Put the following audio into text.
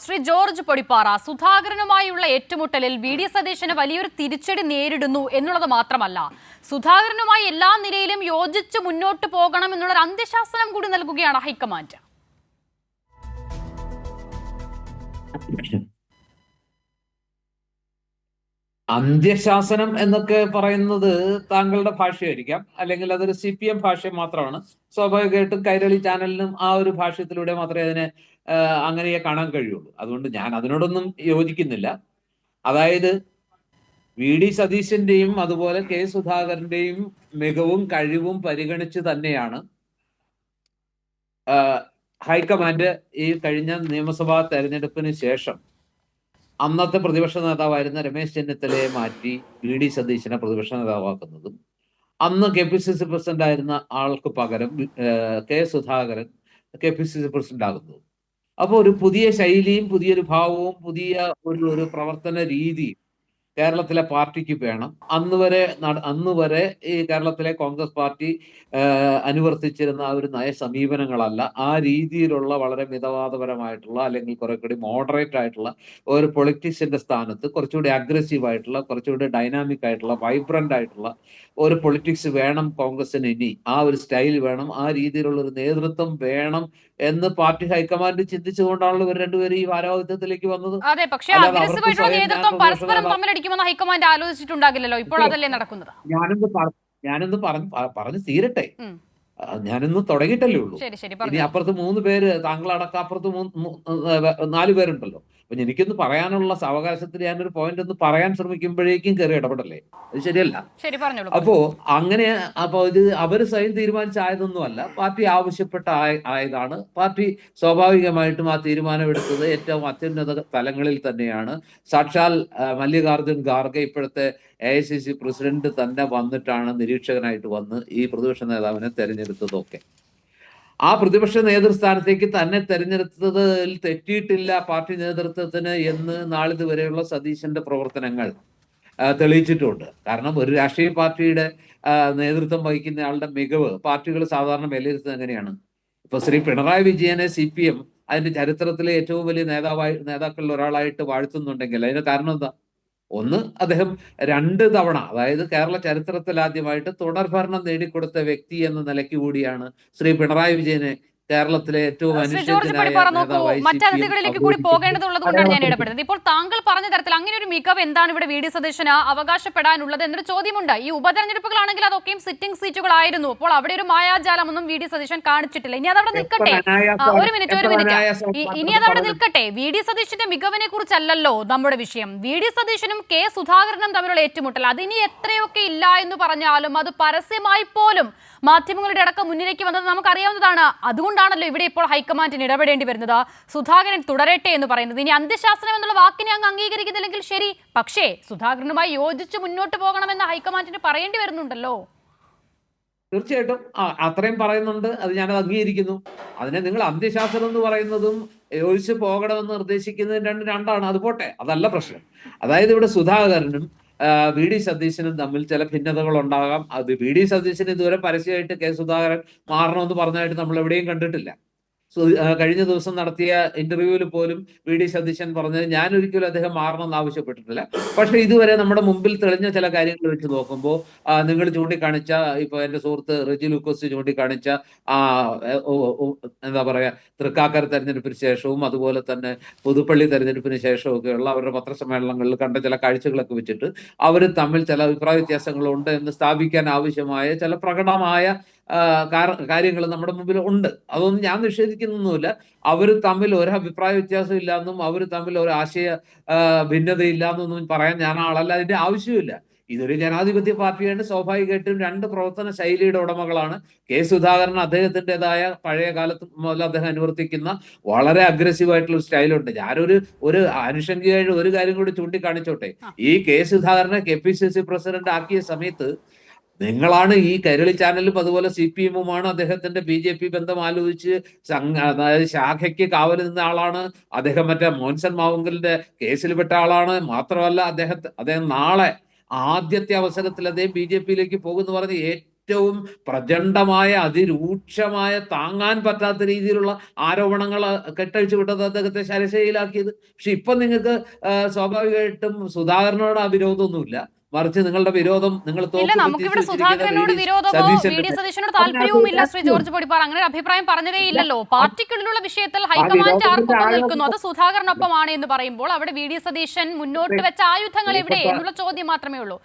Shri George Podippara, സുധാകരനുമായുള്ള ഏറ്റുമുട്ടലിൽ V D സതീശന് വലിയൊരു തിരിച്ചടി നേരിടുന്നു എന്നുള്ളത് മാത്രമല്ല, സുധാകരനുമായി എല്ലാ നിലയിലും യോജിച്ച് മുന്നോട്ട് പോകണം എന്നുള്ളൊരു അന്ത്യശാസനം കൂടി നൽകുകയാണ് ഹൈക്കമാൻഡ്. അന്ത്യശാസനം എന്നൊക്കെ പറയുന്നത് താങ്കളുടെ ഭാഷയായിരിക്കാം, അല്ലെങ്കിൽ അതൊരു CPM ഭാഷ മാത്രമാണ്. സ്വാഭാവികമായിട്ടും കൈരളി ചാനലിനും ആ ഒരു ഭാഷ്യത്തിലൂടെ മാത്രമേ അതിനെ അങ്ങനെ കാണാൻ കഴിയുള്ളൂ. അതുകൊണ്ട് ഞാൻ അതിനോടൊന്നും യോജിക്കുന്നില്ല. അതായത് VD സതീശന്റെയും അതുപോലെ K സുധാകരന്റെയും മികവും കഴിവും പരിഗണിച്ച് തന്നെയാണ് ഹൈക്കമാൻഡ് ഈ കഴിഞ്ഞ നിയമസഭാ തെരഞ്ഞെടുപ്പിന് ശേഷം അന്നത്തെ പ്രതിപക്ഷ നേതാവായിരുന്ന രമേശ് ചെന്നിത്തലയെ മാറ്റി VD സതീശനെ പ്രതിപക്ഷ നേതാവാക്കുന്നതും അന്ന് KPCC പ്രസിഡന്റ് ആയിരുന്ന ആൾക്ക് പകരം K സുധാകരൻ KPCC പ്രസിഡന്റ് ആകുന്നതും. അപ്പോൾ ഒരു പുതിയ ശൈലിയും പുതിയൊരു ഭാവവും പുതിയ ഒരു പ്രവർത്തന രീതിയും കേരളത്തിലെ പാർട്ടിക്ക് വേണം. അന്ന് വരെ ഈ കേരളത്തിലെ കോൺഗ്രസ് പാർട്ടി അനുവർത്തിച്ചിരുന്ന ആ ഒരു നയസമീപനങ്ങളല്ല, ആ രീതിയിലുള്ള വളരെ മിതവാദപരമായിട്ടുള്ള അല്ലെങ്കിൽ കുറെ കൂടി മോഡറേറ്റ് ആയിട്ടുള്ള ഒരു പൊളിറ്റിക്സിന്റെ സ്ഥാനത്ത് കുറച്ചുകൂടി അഗ്രസീവ് ആയിട്ടുള്ള, കുറച്ചുകൂടി ഡൈനാമിക് ആയിട്ടുള്ള, വൈബ്രന്റ് ആയിട്ടുള്ള ഒരു പൊളിറ്റിക്സ് വേണം കോൺഗ്രസിന്. ഇനി ആ ഒരു സ്റ്റൈൽ വേണം, ആ രീതിയിലുള്ള ഒരു നേതൃത്വം വേണം എന്ന് പാർട്ടി ഹൈക്കമാൻഡ് ചിന്തിച്ചുകൊണ്ടാണല്ലോ ഇവർ രണ്ടുപേരും ഈ ഭാരവാഹിത്വത്തിലേക്ക് വന്നത്. അതെ, പക്ഷേ അഗ്രസീവായിട്ടുള്ള നേതൃത്വം പരസ്പരം തമ്മിലടിക്കുമെന്ന് ഹൈക്കമാൻഡ് ആലോചിച്ചിട്ടുണ്ടാകില്ലല്ലോ. ഇപ്പോൾ അതല്ലേ നടക്കുന്നത്. ഞാനൊന്ന് പറഞ്ഞു തീരട്ടെ. ഞാനിന്ന് തുടങ്ങിയിട്ടല്ലേ ഉള്ളൂ. ഇനി അപ്പുറത്ത് 3 പേര്, താങ്കളടക്കം അപ്പുറത്ത് 4 പേരുണ്ടല്ലോ. അപ്പൊ എനിക്കൊന്ന് പറയാനുള്ള സാവകാശത്തിൽ ഞാനൊരു പോയിന്റ് ഒന്ന് പറയാൻ ശ്രമിക്കുമ്പോഴേക്കും കയറി ഇടപെടല്ലേ, അത് ശരിയല്ല. അപ്പോ ഇത് അവര് സ്വയം തീരുമാനിച്ചായതൊന്നുമല്ല, പാർട്ടി ആവശ്യപ്പെട്ട ആയതാണ്. പാർട്ടി സ്വാഭാവികമായിട്ടും ആ തീരുമാനം എടുത്തത് ഏറ്റവും അത്യുന്നത തലങ്ങളിൽ തന്നെയാണ്. സാക്ഷാൽ മല്ലികാർജുൻ ഖാർഗെ, ഇപ്പോഴത്തെ AICC പ്രസിഡന്റ് തന്നെ വന്നിട്ടാണ് നിരീക്ഷകനായിട്ട് വന്ന് ഈ പ്രതിപക്ഷ നേതാവിനെ തെരഞ്ഞെടുത്തതൊക്കെ. ആ പ്രതിപക്ഷ നേതൃസ്ഥാനത്തേക്ക് തന്നെ തെരഞ്ഞെടുത്തതിൽ തെറ്റിയിട്ടില്ല പാർട്ടി നേതൃത്വത്തിന് എന്ന് നാളിതുവരെയുള്ള സതീശന്റെ പ്രവർത്തനങ്ങൾ തെളിയിച്ചിട്ടുണ്ട്. കാരണം ഒരു രാഷ്ട്രീയ പാർട്ടിയുടെ നേതൃത്വം വഹിക്കുന്ന ആളുടെ മികവ് പാർട്ടികൾ സാധാരണ വിലയിരുത്തുന്നത് എങ്ങനെയാണ്? ഇപ്പൊ ശ്രീ പിണറായി വിജയനെ CPM അതിന്റെ ചരിത്രത്തിലെ ഏറ്റവും വലിയ നേതാക്കളിൽ ഒരാളായിട്ട് വാഴ്ത്തുന്നുണ്ടെങ്കിൽ അതിന് കാരണം എന്താ? ഒന്ന്, അദ്ദേഹം 2 തവണ, അതായത് കേരള ചരിത്രത്തിൽ ആദ്യമായിട്ട് തുടർഭരണം നേടിക്കൊടുത്ത വ്യക്തി എന്ന നിലയ്ക്ക് കൂടിയാണ് ശ്രീ പിണറായി വിജയനെ കേരളത്തിലെ ഏറ്റവും മറ്റതിഥികളിലേക്ക് കൂടി പോകേണ്ടതുള്ളത് കൊണ്ടാണ് ഞാൻ ഇടപെടുന്നത്. ഇപ്പോൾ താങ്കൾ പറഞ്ഞ തരത്തിൽ അങ്ങനെ ഒരു മികവ് എന്താണ് ഇവിടെ VD സതീശന് അവകാശപ്പെടാനുള്ളത് എന്നൊരു ചോദ്യമുണ്ട്. ഈ ഉപതെരഞ്ഞെടുപ്പുകളാണെങ്കിൽ അതൊക്കെയും സിറ്റിംഗ് സീറ്റുകളായിരുന്നു. അപ്പോൾ അവിടെ ഒരു മായാജാലമൊന്നും VD സതീശൻ കാണിച്ചിട്ടില്ല. ഇനി അതവിടെ നിൽക്കട്ടെ. ഒരു മിനിറ്റ്. ഇനി അതവിടെ നിൽക്കട്ടെ. VD സതീശന്റെ മികവിനെ കുറിച്ചല്ലല്ലോ നമ്മുടെ വിഷയം. VD സതീശനും K സുധാകരനും തമ്മിലുള്ള ഏറ്റുമുട്ടൽ, അതിനി എത്രയൊക്കെ ഇല്ല എന്ന് പറഞ്ഞാലും അത് പരസ്യമായി പോലും മാധ്യമങ്ങളുടെ അടക്കം മുന്നിലേക്ക് വന്നത് നമുക്കറിയാവുന്നതാണ്. അതുകൊണ്ടാണല്ലോ ഇവിടെ ഇപ്പോൾ ഹൈക്കമാൻഡിന് ഇടപെടേണ്ടി വരുന്നത്. സുധാകരൻ തുടരട്ടെ എന്ന് പറയുന്നത്. ഇനി അന്ത്യശാസനം എന്നുള്ള വാക്കിനെ അങ്ങ് അംഗീകരിക്കുന്നില്ലെങ്കിൽ ശരി, പക്ഷേ സുധാകരനുമായി യോജിച്ച് മുന്നോട്ട് പോകണമെന്ന് ഹൈക്കമാൻഡിന് പറയേണ്ടി വരുന്നുണ്ടല്ലോ. തീർച്ചയായിട്ടും അത്രയും പറയുന്നുണ്ട്, അത് ഞാനത് അംഗീകരിക്കുന്നു. അതിനെ നിങ്ങൾ അന്ത്യശാസനം എന്ന് പറയുന്നതും യോജിച്ച് പോകണമെന്ന് നിർദ്ദേശിക്കുന്നതും രണ്ടാണ്. അത് പോട്ടെ, അതല്ല പ്രശ്നം. അതായത് ഇവിടെ സുധാകരനും VD സതീശനും തമ്മിൽ ചില ഭിന്നതകൾ ഉണ്ടാകാം. അത് VD സതീശന് ഇതുവരെ പരസ്യമായിട്ട് K സുധാകരൻ മാറണമെന്ന് പറഞ്ഞതായിട്ട് നമ്മൾ എവിടെയും കണ്ടിട്ടില്ല. കഴിഞ്ഞ ദിവസം നടത്തിയ ഇന്റർവ്യൂവിൽ പോലും VD സതീശൻ പറഞ്ഞത് ഞാൻ ഒരിക്കലും അദ്ദേഹം മാറണമെന്ന് ആവശ്യപ്പെട്ടിട്ടില്ല. പക്ഷെ ഇതുവരെ നമ്മുടെ മുമ്പിൽ തെളിഞ്ഞ ചില കാര്യങ്ങൾ വെച്ച് നോക്കുമ്പോൾ നിങ്ങൾ ചൂണ്ടിക്കാണിച്ച, ഇപ്പൊ എന്റെ സുഹൃത്ത് റെജി ലൂക്കോസ് ചൂണ്ടിക്കാണിച്ച എന്താ പറയാ, തൃക്കാക്കര തെരഞ്ഞെടുപ്പിന് ശേഷവും അതുപോലെ തന്നെ പുതുപ്പള്ളി തെരഞ്ഞെടുപ്പിന് ശേഷവും ഒക്കെയുള്ള അവരുടെ പത്രസമ്മേളനങ്ങളിൽ കണ്ട ചില കാഴ്ചകളൊക്കെ വെച്ചിട്ട് അവർ തമ്മിൽ ചില അഭിപ്രായ വ്യത്യാസങ്ങളുണ്ട് എന്ന് സ്ഥാപിക്കാൻ ആവശ്യമായ ചില പ്രകടമായ കാര്യങ്ങൾ നമ്മുടെ മുമ്പിൽ ഉണ്ട്. അതൊന്നും ഞാൻ നിഷേധിക്കുന്നൊന്നുമില്ല. അവർ തമ്മിൽ ഒരു അഭിപ്രായ വ്യത്യാസം ഇല്ലാന്നും അവർ തമ്മിൽ ഒരു ആശയ ഭിന്നതയില്ലാന്നൊന്നും പറയാൻ ഞാൻ ആളല്ല, അതിന്റെ ആവശ്യമില്ല. ഇതൊരു ജനാധിപത്യ പാർട്ടിയാണ്. സ്വാഭാവികമായിട്ടും 2 പ്രവർത്തന ശൈലിയുടെ ഉടമകളാണ്. K സുധാകരൻ അദ്ദേഹത്തിൻ്റെതായ പഴയ കാലത്ത് മുതൽ അദ്ദേഹം അനുവർത്തിക്കുന്ന വളരെ അഗ്രസീവ് ആയിട്ടുള്ള ഒരു സ്റ്റൈലുണ്ട്. ഞാനൊരു ആനുഷംഗികമായിട്ട് ഒരു കാര്യം കൂടി ചൂണ്ടിക്കാണിച്ചോട്ടെ. ഈ K സുധാകരനെ KPCC പ്രസിഡന്റ് ആക്കിയ സമയത്ത് നിങ്ങളാണ് ഈ കൈരളി ചാനലും അതുപോലെ CPM-ഉമാണ് അദ്ദേഹത്തിന്റെ BJP ബന്ധം ആലോചിച്ച് അതായത് ശാഖയ്ക്ക് കാവൽ നിന്ന ആളാണ് അദ്ദേഹം. മറ്റേ മോൻസൺ മാവുങ്കലിന്റെ കേസിൽ പെട്ട ആളാണ്. മാത്രമല്ല അദ്ദേഹം നാളെ ആദ്യത്തെ അവസരത്തിൽ അദ്ദേഹം BJP-യിലേക്ക് പോകുമെന്ന് പറഞ്ഞ് ഏറ്റവും പ്രചണ്ഡമായ അതിരൂക്ഷമായ താങ്ങാൻ പറ്റാത്ത രീതിയിലുള്ള ആരോപണങ്ങൾ കെട്ടഴിച്ചു വിട്ടത് അദ്ദേഹത്തെ ശരശയിലാക്കിയത്. പക്ഷെ ഇപ്പൊ നിങ്ങൾക്ക് സ്വാഭാവികമായിട്ടും സുധാകരനോട് ആ വിരോധമൊന്നുമില്ല, മറിച്ച് നിങ്ങളുടെ വിരോധം നിങ്ങൾ ഇല്ല, നമുക്കിവിടെ സുധാകരനോട് വിരോധമോ വി ഡി സതീശനോട് താല്പര്യവുമില്ല. ശ്രീ ജോർജ് പൊടിപ്പാർ അങ്ങനെ ഒരു അഭിപ്രായം പറഞ്ഞതേ ഇല്ലല്ലോ. പാർട്ടിക്കുള്ളിലുള്ള വിഷയത്തിൽ ഹൈക്കമാൻഡ് ആർക്കൊപ്പം നിൽക്കുന്നു, അത് സുധാകരനൊപ്പമാണ് എന്ന് പറയുമ്പോൾ അവിടെ വി ഡി സതീശൻ മുന്നോട്ട് വെച്ച ആയുധങ്ങൾ എവിടെ എന്നുള്ള ചോദ്യം മാത്രമേ ഉള്ളൂ.